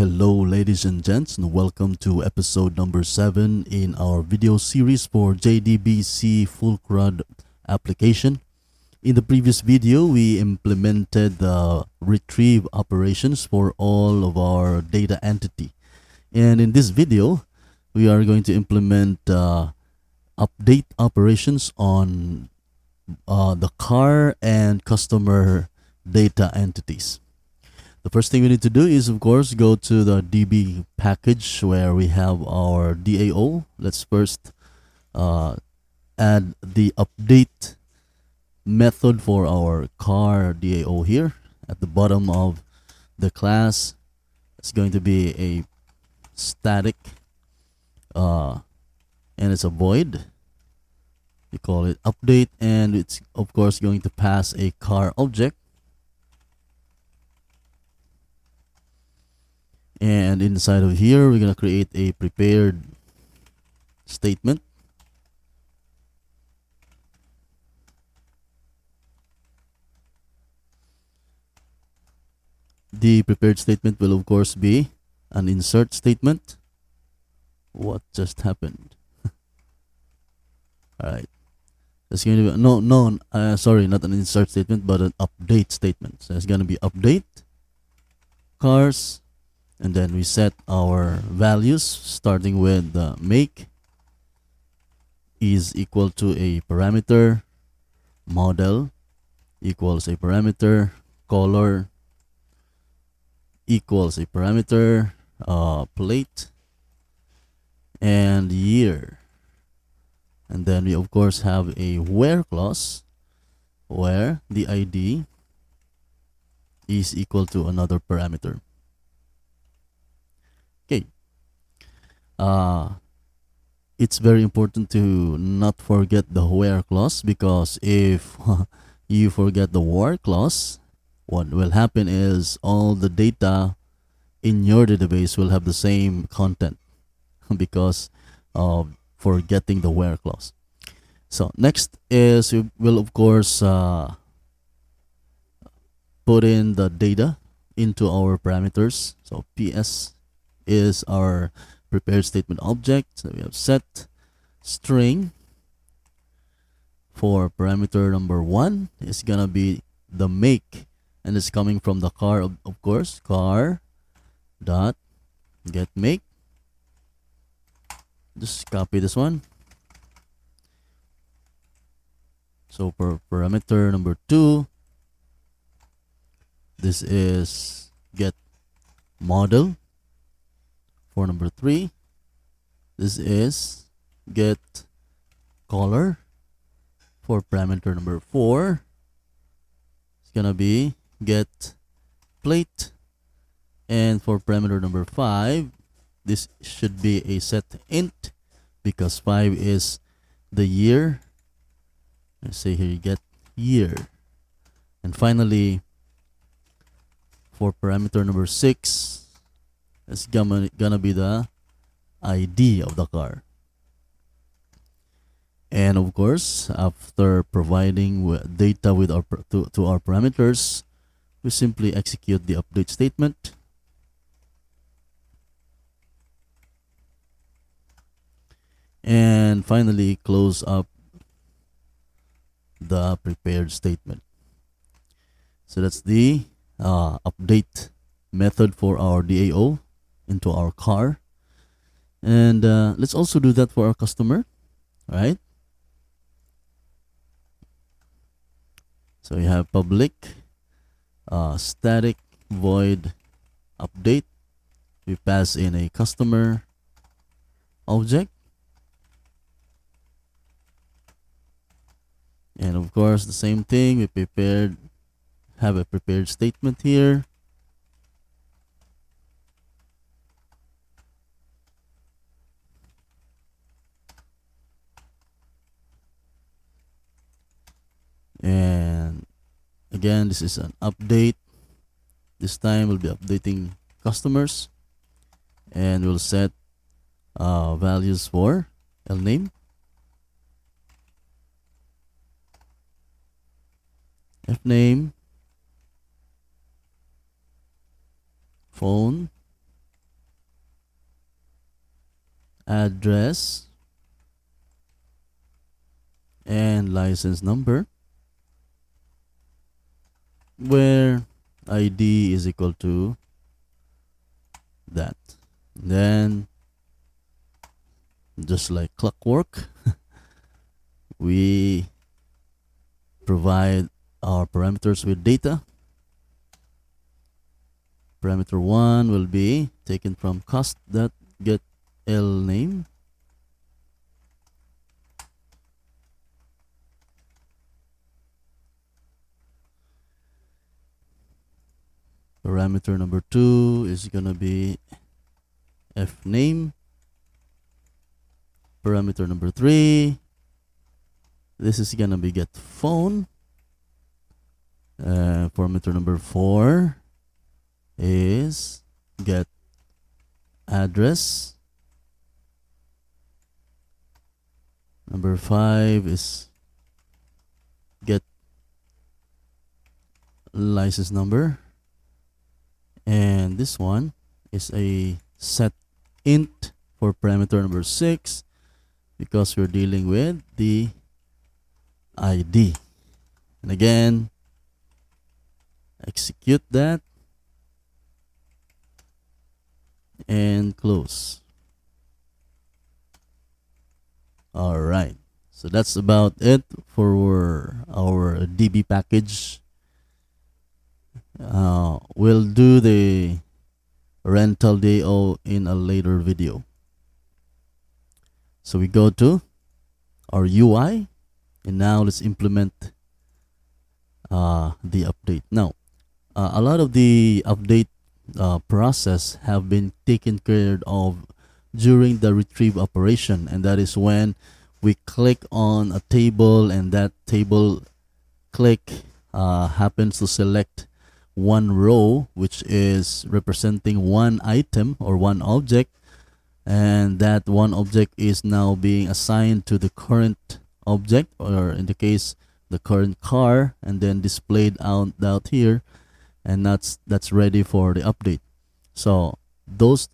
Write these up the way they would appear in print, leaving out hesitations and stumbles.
Hello, ladies and gents, and welcome to episode number 7 in our video series for JDBC Full CRUD application. In the previous video, we implemented the retrieve operations for all of our data entity. And in this video, we are going to implement update operations on the car and customer data entities. The first thing we need to do is, of course, go to the DB package where we have our DAO. Let's first add the update method for our car DAO here. At the bottom of the class, it's going to be a static and it's a void. We call it update, and it's of course going to pass a car object. And inside of here, we're going to create a prepared statement. The prepared statement will, of course, be an insert statement. What just happened? All right. It's going to be, sorry, not an insert statement, but an update statement. So it's going to be update cars. And then we set our values starting with make is equal to a parameter, model equals a parameter, color equals a parameter, plate, and year. And then we of course have a where clause where the ID is equal to another parameter. Okay. It's very important to not forget the where clause, because if you forget the where clause, what will happen is all the data in your database will have the same content because of forgetting the where clause. So next is we will of course put in the data into our parameters. So PS is our prepared statement object. So we have set string for parameter number 1 is gonna be the make, and it's coming from the car, of course, car dot get make. Just copy this one. So for parameter number 2, this is get model. For number 3, this is get color. For parameter number 4, it's gonna be get plate. And for parameter number 5, this should be a set int because 5 is the year. Let's say here you get year. And finally, for parameter number 6, it's gonna be the ID of the car. And of course, after providing data with our to our parameters, we simply execute the update statement. And finally, close up the prepared statement. So that's the update method for our DAO into our car. And let's also do that for our customer, right? So we have public static void update. We pass in a customer object, and of course the same thing, we have a prepared statement here. And again, this is an update. This time we'll be updating customers, and we'll set values for name, fname, phone, address and license number, where ID is equal to that. Then, just like clockwork, we provide our parameters with data. Parameter 1 will be taken from cost.getLname. Parameter number 2 is gonna be fname. Parameter number 3, this is gonna be get phone. Parameter number 4 is get address. Number 5 is get license number. And this one is a set int for parameter number 6, because we're dealing with the ID. And again, execute that and close. All right, so that's about it for our DB package. We'll do the rental DO in a later video. So we go to our UI, and now let's implement the update. Now, a lot of the update process have been taken care of during the retrieve operation, and that is when we click on a table, and that table click happens to select one row, which is representing one item or one object, and that one object is now being assigned to the current object, or in the case the current car, and then displayed out here, and that's ready for the update. So those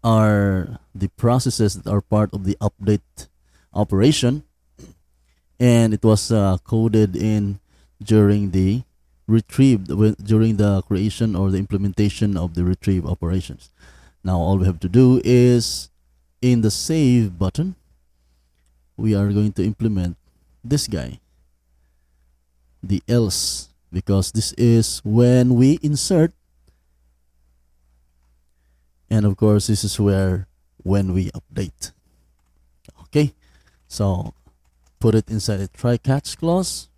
are the processes that are part of the update operation, and it was coded in during the during the creation or the implementation of the retrieve operations. Now all we have to do is, in the save button, we are going to implement this guy, the else, because this is when we insert, and of course this is where when we update. Okay, so put it inside a try catch clause.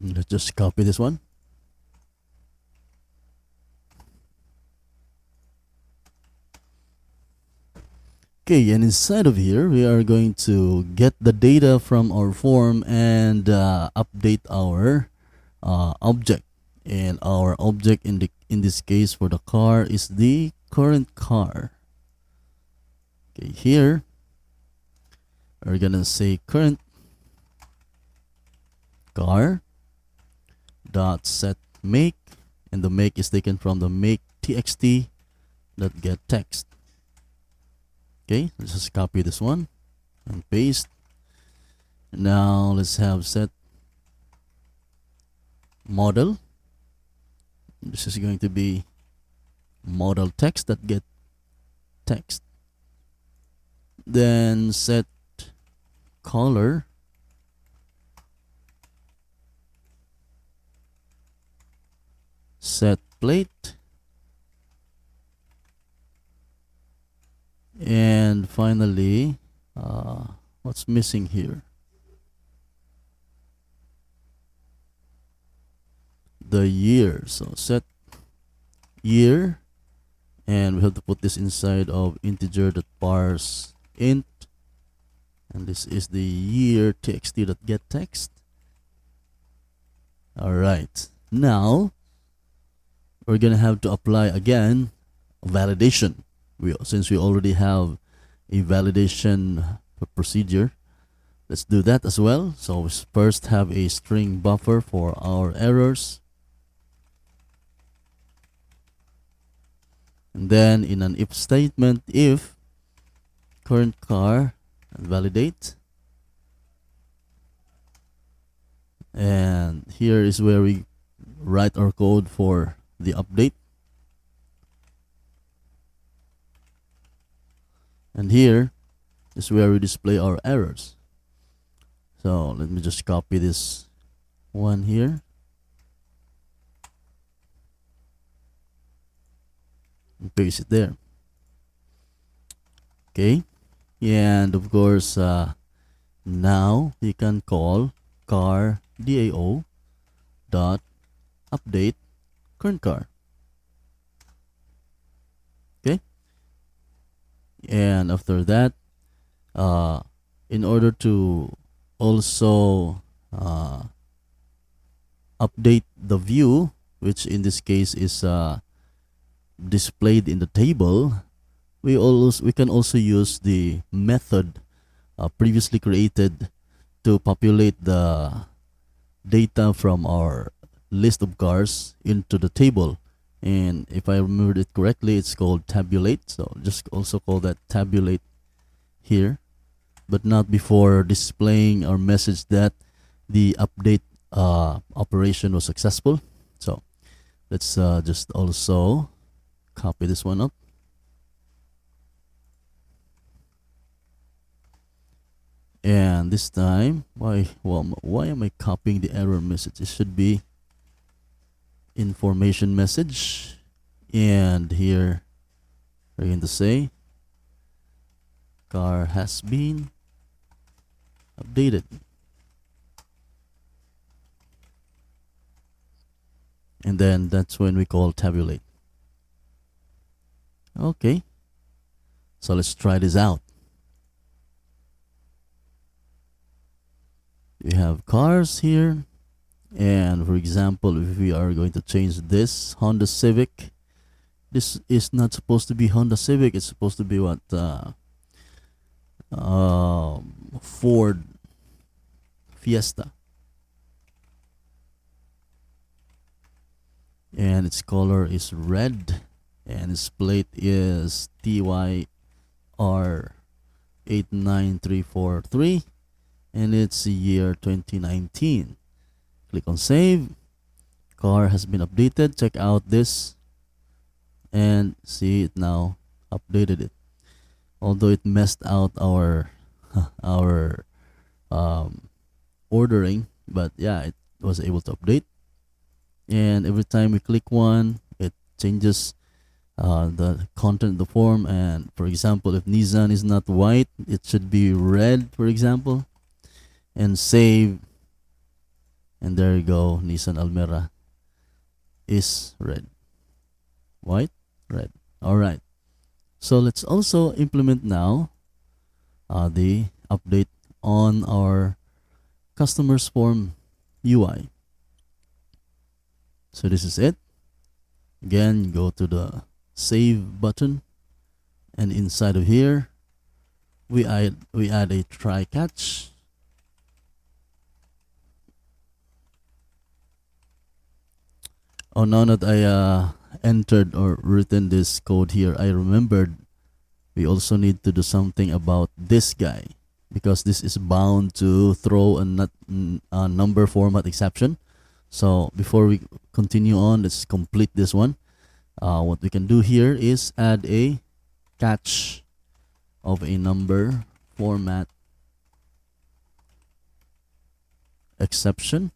Let's just copy this one. Okay, and inside of here, we are going to get the data from our form and update our object. And our object in this case for the car is the current car. Okay, here we're gonna say current car dot set make, and the make is taken from the make txt dot get text. Okay, let's just copy this one and paste. Now let's have set model. This is going to be model text that get text. Then set color set plate, and finally what's missing here, the year. So set year, and we have to put this inside of integer that parse int, and this is the year txt that get text. All right, now we're gonna have to apply again validation. Since we already have a validation procedure, let's do that as well. So we first have a string buffer for our errors. And then in an if statement, if current car, validate. And here is where we write our code for the update. And here is where we display our errors. So let me just copy this one here. And paste it there. Okay. And of course, now you can call car DAO dot update current car. Okay. And after that, in order to also update the view, which in this case is displayed in the table, we can also use the method previously created to populate the data from our list of cars into the table. And if I remembered it correctly, it's called tabulate. So just also call that tabulate here, but not before displaying our message that the update operation was successful. So let's just also copy this one up. And this time, why am I copying the error message? It should be information message. And here we're going to say car has been updated. And then that's when we call tabulate. Okay. So let's try this out. We have cars here. And for example, if we are going to change this Honda Civic, this is not supposed to be Honda Civic. It's supposed to be what? Ford Fiesta. And its color is red. And its plate is TYR89343. And it's the year 2019. Click on save. Car has been updated. Check out this. And see it now updated it. Although it messed out our ordering, but yeah, it was able to update. And every time we click one, it changes the content of the form. And for example, if Nissan is not white, it should be red, for example. And save. And there you go, Nissan Almera is red. White, red. All right. So let's also implement now the update on our customers form UI. So this is it. Again, go to the save button, and inside of here, we add a try catch. Oh, now that I entered or written this code here, I remembered we also need to do something about this guy, because this is bound to throw a number format exception. So before we continue on, let's complete this one. What we can do here is add a catch of a number format exception.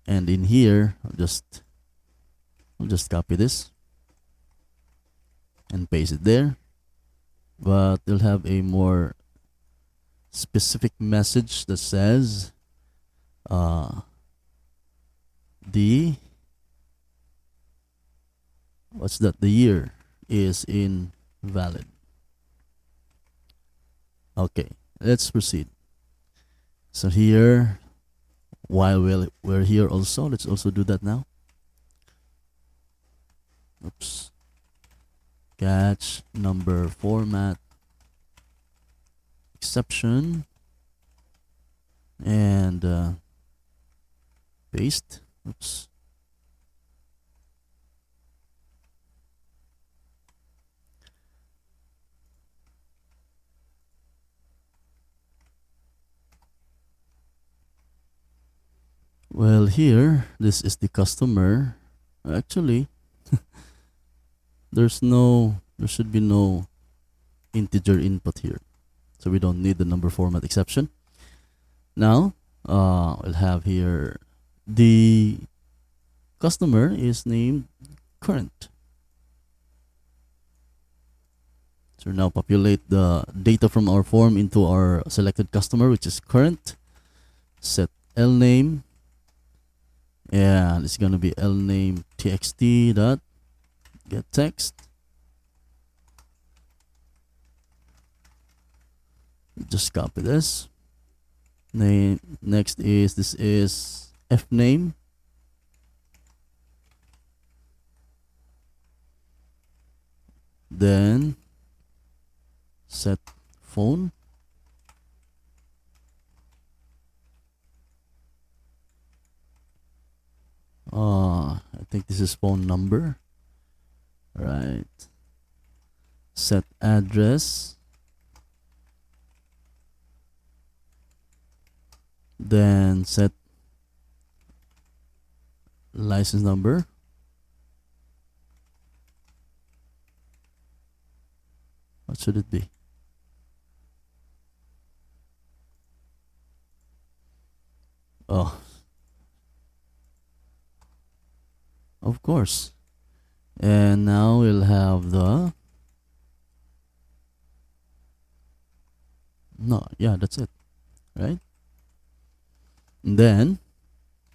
And in here, I'll just copy this and paste it there. But they'll have a more specific message that says the year is invalid. Okay, let's proceed. So here, while we're here also, let's also do that now. Oops. Catch number format exception and paste. Oops. Well, here, this is the customer. Actually, there should be no integer input here. So we don't need the number format exception. Now, we'll have here the customer is named current. So now populate the data from our form into our selected customer, which is current. Set L name, and it's gonna be L name txt dot get text. Just copy this. Name next is this is F name. Then set phone. I think this is phone number. Right. Set address. Then set license number. What should it be? Oh, of course. And now we'll have the no, yeah, that's it, right? And then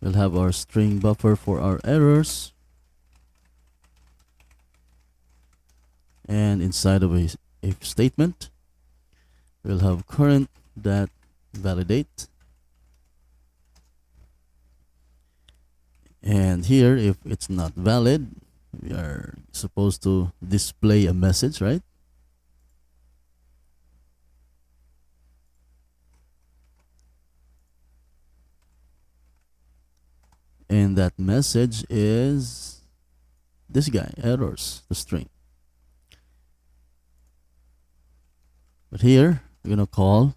we'll have our string buffer for our errors, and inside of a if statement we'll have current that validate, and here if it's not valid we are supposed to display a message, right? And that message is this guy, errors, the string. But here we're gonna call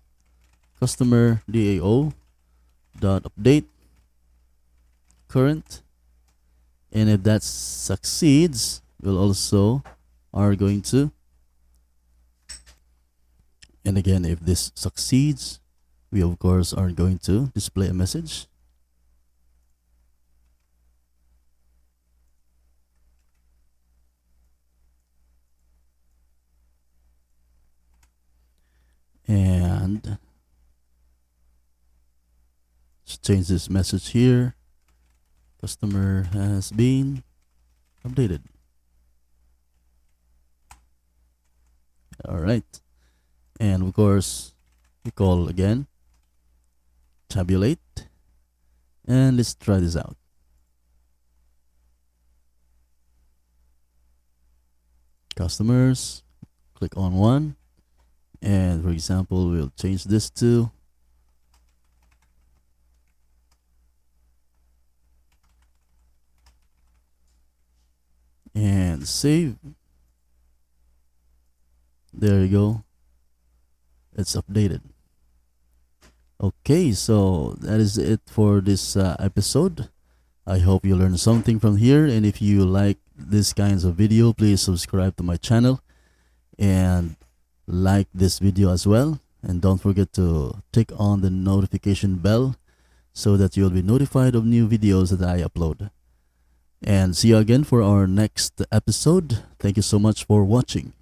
customer DAO dot update current, and if that succeeds we'll also are going to, and again if this succeeds we of course are going to display a message. And let's change this message here. Customer has been updated. All right. And of course, we call again tabulate. And let's try this out. Customers, click on one. And for example, we'll change this to and save. There you go. It's updated. Okay, so that is it for this episode. I hope you learned something from here, and if you like these kinds of video, please subscribe to my channel and like this video as well, and don't forget to tick on the notification bell so that you'll be notified of new videos that I upload. And see you again for our next episode. Thank you so much for watching.